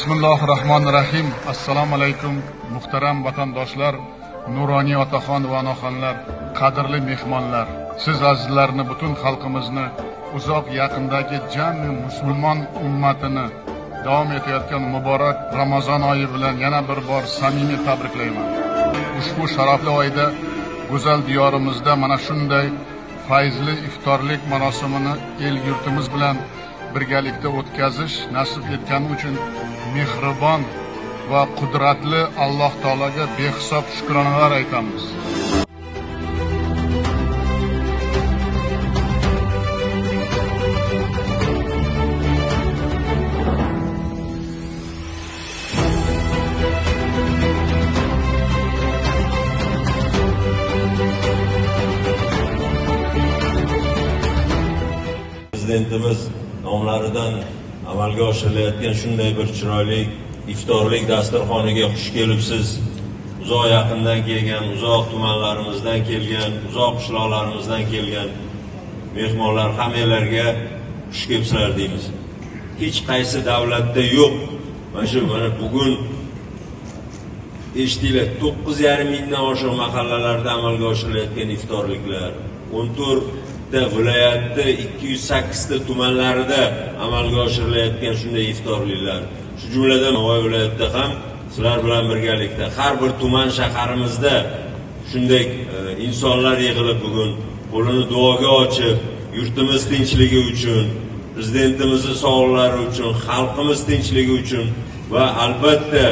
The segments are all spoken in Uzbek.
Bismillahirrahmanirrahim. Assalomu alaykum muhtaram vatandoshlar, nuroniy otaxon va onaxonlar, qadrli mehmonlar. Siz azizlarni, butun xalqimizni, uzoq yaqindagi jami musulmon ummatini davom etayotgan muborak Ramazon oyi bilan yana bir bor samimiy tabriklayman. Ushbu sharafli oyda go'zal diyorimizda mana shunday fayzli iftorlik marosimini el yurtimiz bilan birgalikda o'tkazish nasib etgani uchun mehribon va qudratli Alloh taolaga behisob shukronalar aytamiz. Prezidentimiz nomlaridan amalga oshirilayotgan shunday bir chiroyli iftorlik dasturxoniga xush kelibsiz. Uzoq yaqindan kelgan, uzoq tumanlarimizdan kelgan, uzoq qishloqlarimizdan kelgan mehmonlar hammalarga xush kelibsizlar deymiz. Hech qaysi davlatda yo'q. Mana bugun eshitdinglar, 9,5 mingdan oshiq mahallalarda amalga oshirilayotgan iftorliklar, 14 viloyatda 208 ta tumanlarida amalga oshirilayotgan shunday iftorliklar. Shu jumladan Navoiy viloyatida ham sizlar bilan birgalikda har bir tuman shaharimizda shunday insonlar yig'ilib bugun qo'lini duoga ochib, yurtimiz tinchligi uchun, prezidentimizning sog'liklari uchun, xalqimiz tinchligi uchun va albatta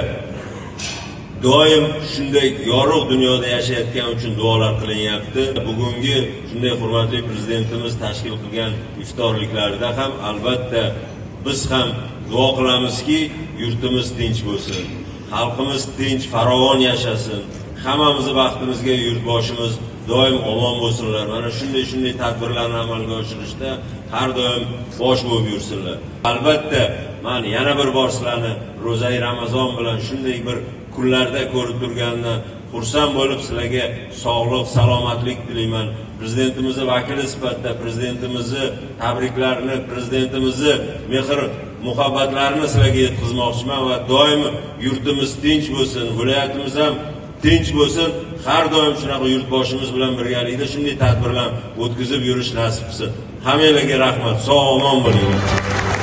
doim shunday yorug' dunyoda yashayotgan uchun duolar qilinyapti. Bugungi shunday hurmatli prezidentimiz tashkil qilgan iftorliklarda ham albatta biz ham duo qilamizki, yurtimiz tinch bo'lsin, xalqimiz tinch, farovon yashasin, hammamizni baxtimizga yurtboshimiz doim omon bo'lsinlar. Mana shunday tadbirlarni amalga oshirishda har doim bosh bo'lib yursinlar. Albatta, men yana bir bor sizlarni ro'zai Ramazon bilan shunday bir kunlarda ko'rib turganimdan xursand bo'lib sizlarga sog'lik, salomatlik tilayman. Prezidentimizni vakili sifatida prezidentimizni tabriklarini, prezidentimizni mehr muhabbatlarini sizlarga yetkazmoqchiman va doim yurtimiz tinch bo'lsin, viloyatimiz ham tinch bo'lsin. Har doim shunaqa yurtboshimiz bilan birgalikda shunday tadbirlar o'tkazib yurish nasib qilsin. Hammalarga rahmat, sog' omon bo'linglar.